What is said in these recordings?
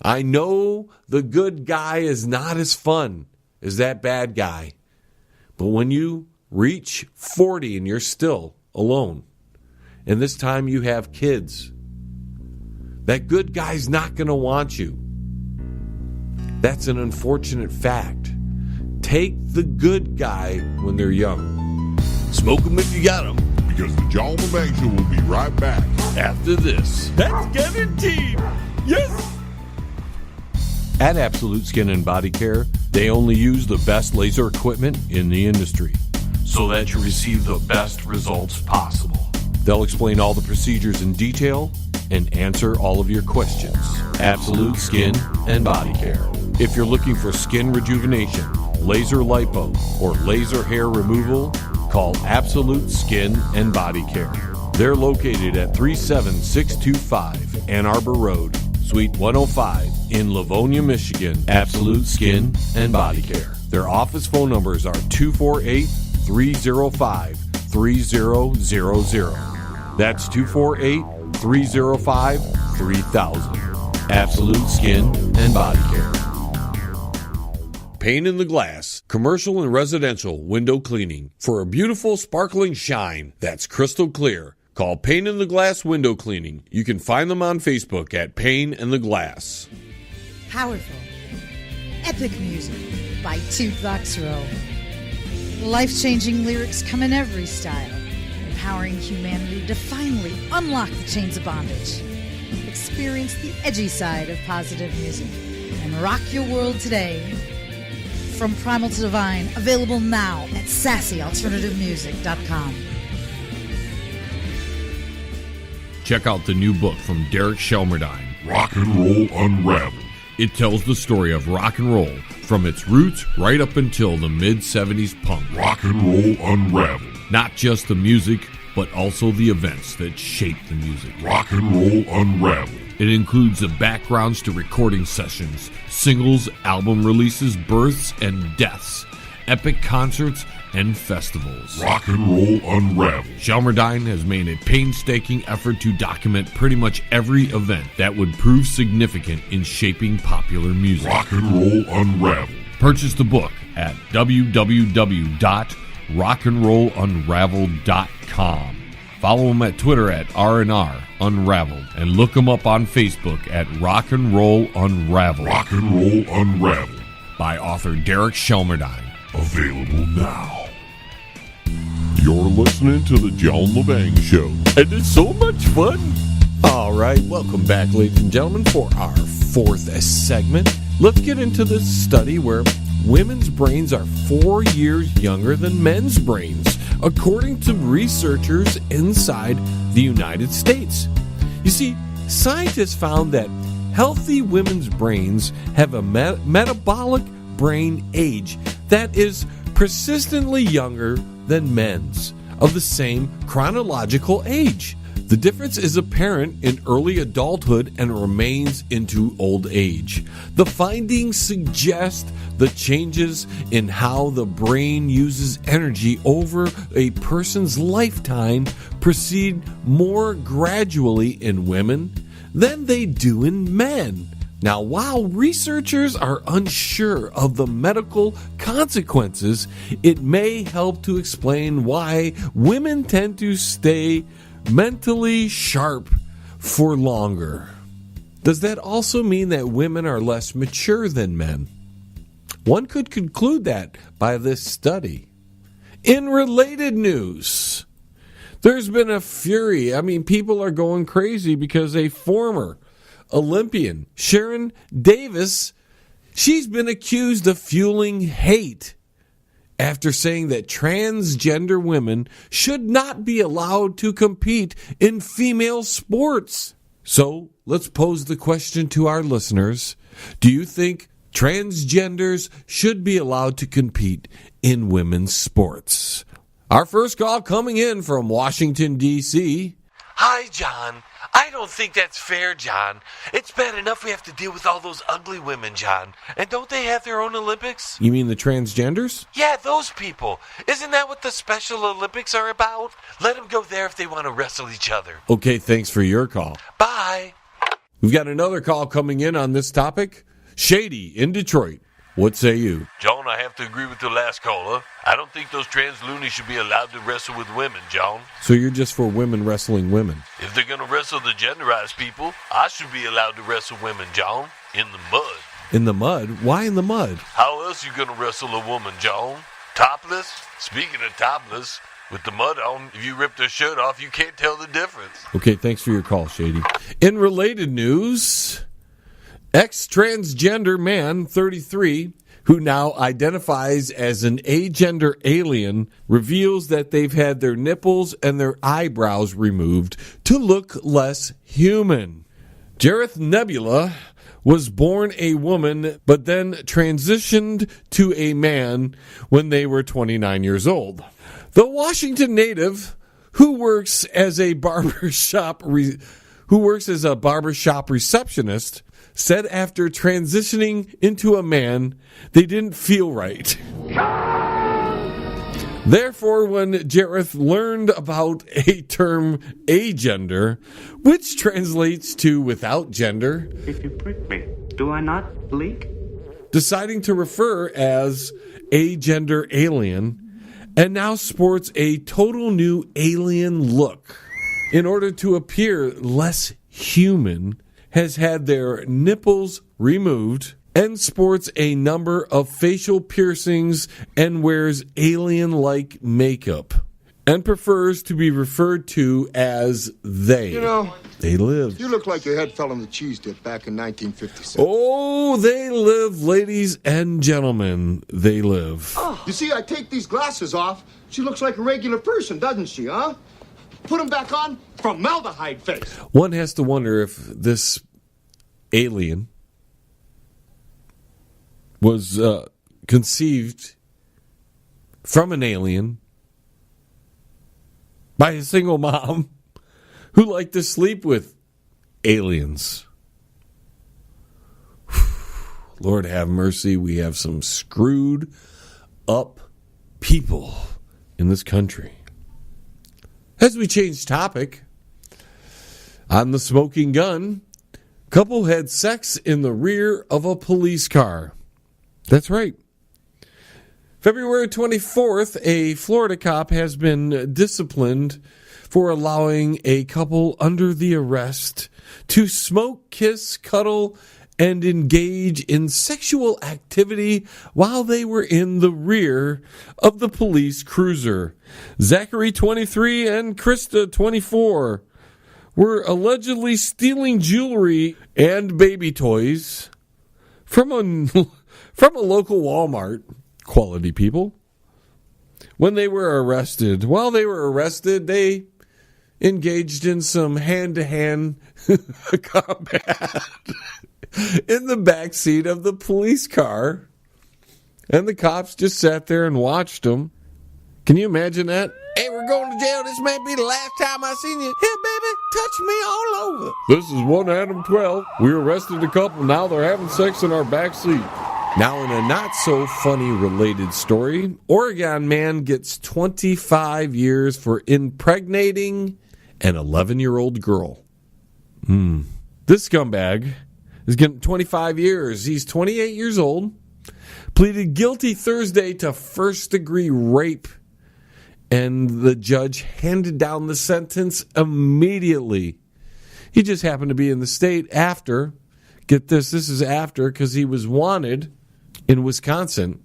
I know the good guy is not as fun as that bad guy. But when you reach 40 and you're still alone, and this time you have kids, that good guy's not going to want you. That's an unfortunate fact. Take the good guy when they're young. Smoke them if you got them. Because the John Lebang Show will be right back After this. That's guaranteed. Yes. At Absolute Skin and Body Care, they only use the best laser equipment in the industry so that you receive the best results possible. They'll explain all the procedures in detail and answer all of your questions. Absolute Skin and Body Care. If you're looking for skin rejuvenation, laser lipo, or laser hair removal, call Absolute Skin and Body Care. They're located at 37625 Ann Arbor Road, Suite 105 in Livonia, Michigan. Absolute Skin and Body Care. Their office phone numbers are 248-305-3000. That's 248-305-3000. Absolute Skin and Body Care. Pane in the Glass, commercial and residential window cleaning for a beautiful sparkling shine that's crystal clear. Call Pane in the Glass Window Cleaning. You can find them on Facebook at Pane in the Glass. Powerful, epic music by Toothbox Roll. Life-changing lyrics come in every style, empowering humanity to finally unlock the chains of bondage. Experience the edgy side of positive music and rock your world today. From Primal to Divine, available now at sassyalternativemusic.com. Check out the new book from Derek Shelmerdine, Rock and Roll Unraveled. It tells the story of rock and roll from its roots right up until the mid-70s punk. Rock and Roll Unraveled. Not just the music, but also the events that shaped the music. Rock and Roll Unraveled. It includes the backgrounds to recording sessions, singles, album releases, births and deaths, epic concerts, and festivals. Rock and Roll Unraveled. Shelmerdine has made a painstaking effort to document pretty much every event that would prove significant in shaping popular music. Rock and Roll Unraveled. Purchase the book at www.rockandrollunraveled.com. Follow him at Twitter at R&R Unraveled and look him up on Facebook at Rock and Roll Unraveled. Rock and Roll Unraveled. By author Derek Shelmerdine. Available now. You're listening to the John Lebang Show, and it's so much fun. All right, welcome back, ladies and gentlemen, for our fourth segment. Let's get into this study where women's brains are 4 years younger than men's brains, according to researchers inside the United States. You see, scientists found that healthy women's brains have a metabolic brain age that is persistently younger than men's of the same chronological age. The difference is apparent in early adulthood and remains into old age. The findings suggest the changes in how the brain uses energy over a person's lifetime proceed more gradually in women than they do in men. Now, while researchers are unsure of the medical consequences, it may help to explain why women tend to stay mentally sharp for longer. Does that also mean that women are less mature than men? One could conclude that by this study. In related news, there's been a fury. People are going crazy because a former Olympian, Sharon Davis, she's been accused of fueling hate after saying that transgender women should not be allowed to compete in female sports. So let's pose the question to our listeners. Do you think transgenders should be allowed to compete in women's sports? Our first call coming in from Washington, D.C. Hi, John. I don't think that's fair, John. It's bad enough we have to deal with all those ugly women, John. And don't they have their own Olympics? You mean the transgenders? Yeah, those people. Isn't that what the Special Olympics are about? Let them go there if they want to wrestle each other. Okay, thanks for your call. Bye. We've got another call coming in on this topic. Shady in Detroit. What say you? John, I have to agree with the last caller. I don't think those trans loonies should be allowed to wrestle with women, John. So you're just for women wrestling women? If they're going to wrestle the genderized people, I should be allowed to wrestle women, John, in the mud. In the mud? Why in the mud? How else you going to wrestle a woman, John? Topless? Speaking of topless, with the mud on, if you rip their shirt off, you can't tell the difference. Okay, thanks for your call, Shady. In related news, ex-transgender man, 33, who now identifies as an agender alien, reveals that they've had their nipples and their eyebrows removed to look less human. Jareth Nebula was born a woman, but then transitioned to a man when they were 29 years old. The Washington native, who works as a barbershop receptionist, said after transitioning into a man, they didn't feel right. Therefore, when Jareth learned about a term agender, which translates to without gender, if you prick me, do I not bleed? deciding to refer as agender alien, and now sports a total new alien look. In order to appear less human, has had their nipples removed and sports a number of facial piercings and wears alien-like makeup and prefers to be referred to as they. You know, they live. you look like your head fell on the cheese dip back in 1957. Oh, they live, ladies and gentlemen. They live. You see, I take these glasses off. She looks like a regular person, doesn't she, huh? Put them back on, formaldehyde face. One has to wonder if this alien was conceived from an alien by a single mom who liked to sleep with aliens. Lord have mercy, we have some screwed up people in this country. As we change topic, on the smoking gun, couple had sex in the rear of a police car. That's right. February 24th, a Florida cop has been disciplined for allowing a couple under the arrest to smoke, kiss, cuddle, and engage in sexual activity while they were in the rear of the police cruiser. Zachary, 23, and Krista, 24, were allegedly stealing jewelry and baby toys from a local Walmart. Quality people. When they were arrested, while they were arrested, they engaged in some hand-to-hand combat in the back seat of the police car, and the cops just sat there and watched them. Can you imagine that? Hey, we're going to jail. This may be the last time I seen you. Here, baby, touch me all over. This is one Adam 12. We arrested a couple. Now they're having sex in our back seat. Now, in a not-so-funny related story, Oregon man gets 25 years for impregnating an 11-year-old girl. This scumbag is getting 25 years. He's 28 years old, pleaded guilty Thursday to first-degree rape, and the judge handed down the sentence immediately. He just happened to be in the state after, get this is after, because he was wanted in Wisconsin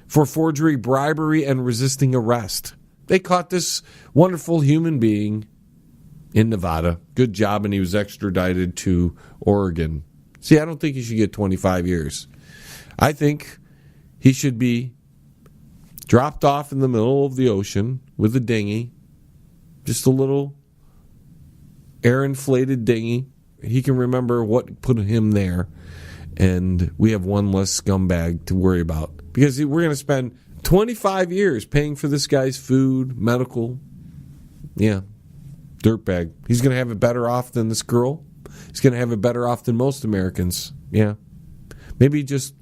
for forgery, bribery, and resisting arrest. They caught this wonderful human being in Nevada. Good job, and he was extradited to Oregon. See, I don't think he should get 25 years. I think he should be dropped off in the middle of the ocean with a dinghy, just a little air-inflated dinghy. He can remember what put him there. And we have one less scumbag to worry about. Because we're going to spend 25 years paying for this guy's food, medical. Yeah, dirtbag. He's going to have it better off than this girl. He's going to have it better off than most Americans. Yeah. Maybe just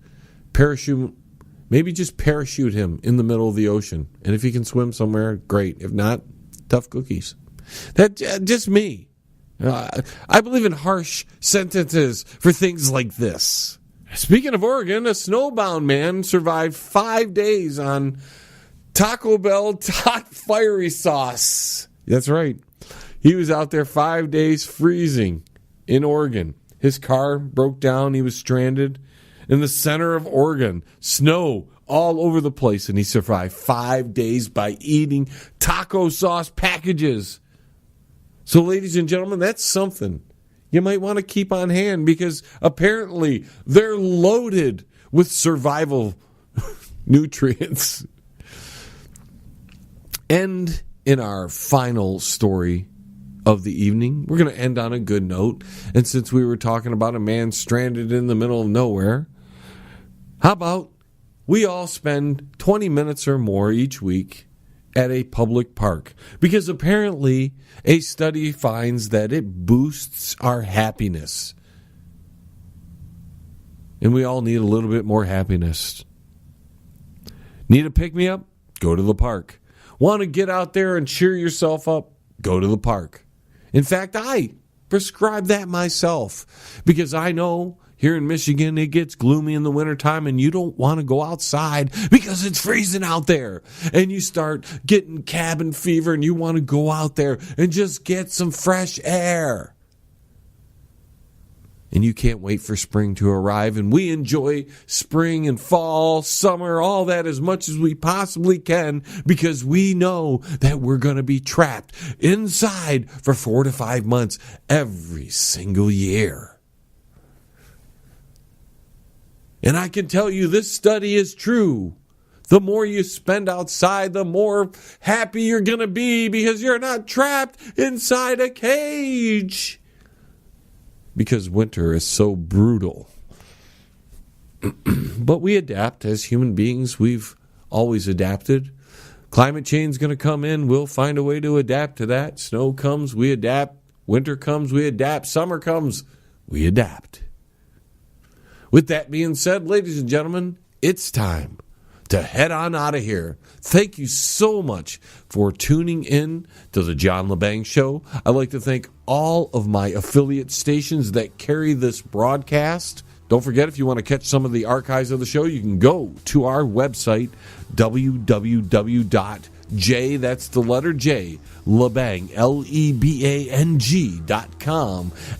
parachute him in the middle of the ocean. And if he can swim somewhere, great. If not, tough cookies. That's just me. I believe in harsh sentences for things like this. Speaking of Oregon, a snowbound man survived 5 days on Taco Bell hot fiery sauce. That's right. He was out there 5 days freezing in Oregon. His car broke down. He was stranded in the center of Oregon. Snow all over the place, and he survived 5 days by eating taco sauce packages. So, ladies and gentlemen, that's something you might want to keep on hand, because apparently they're loaded with survival nutrients. And in our final story of the evening, we're going to end on a good note. And since we were talking about a man stranded in the middle of nowhere, how about we all spend 20 minutes or more each week at a public park? Because apparently a study finds that it boosts our happiness. And we all need a little bit more happiness. Need a pick-me-up? Go to the park. Want to get out there and cheer yourself up? Go to the park. In fact, I prescribe that myself, because I know here in Michigan it gets gloomy in the wintertime and you don't want to go outside because it's freezing out there. And you start getting cabin fever and you want to go out there and just get some fresh air. And you can't wait for spring to arrive. And we enjoy spring and fall, summer, all that as much as we possibly can, because we know that we're going to be trapped inside for 4 to 5 months every single year. And I can tell you this study is true. The more you spend outside, the more happy you're going to be, because you're not trapped inside a cage. Because winter is so brutal. But we adapt as human beings. We've always adapted. Climate change is going to come in. We'll find a way to adapt to that. Snow comes, we adapt. Winter comes, we adapt. Summer comes, we adapt. With that being said, ladies and gentlemen, it's time to head on out of here. Thank you so much for tuning in to the John Lebang Show. I'd like to thank all of my affiliate stations that carry this broadcast. Don't forget, if you want to catch some of the archives of the show, you can go to our website, www.j, that's the letter J, Lebang, LEBANG.com,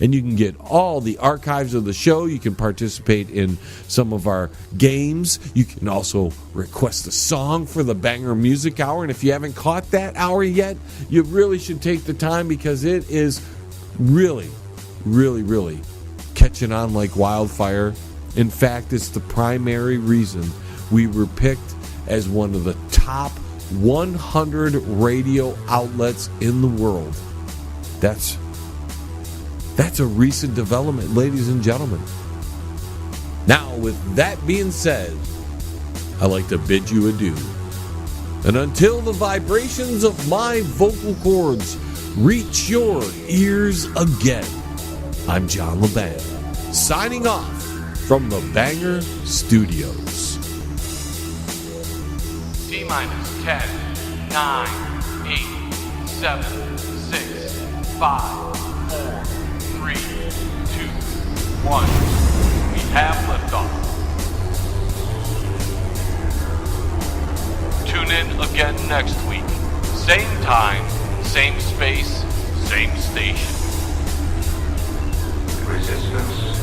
and you can get all the archives of the show. You can participate in some of our games. You can also request a song for the Banger Music Hour, and if you haven't caught that hour yet, you really should take the time, because it is really, really, really catching on like wildfire. In fact, it's the primary reason we were picked as one of the top 100 radio outlets in the world. That's a recent development, ladies and gentlemen. Now, with that being said, I'd like to bid you adieu. And until the vibrations of my vocal cords reach your ears again, I'm John Lebang, signing off from the Banger Studios. T-minus 10, 9, 8, 7, 6, 5, 4, 3, 2, 1. We have liftoff. Tune in again next week. Same time, same space, same station. Resistance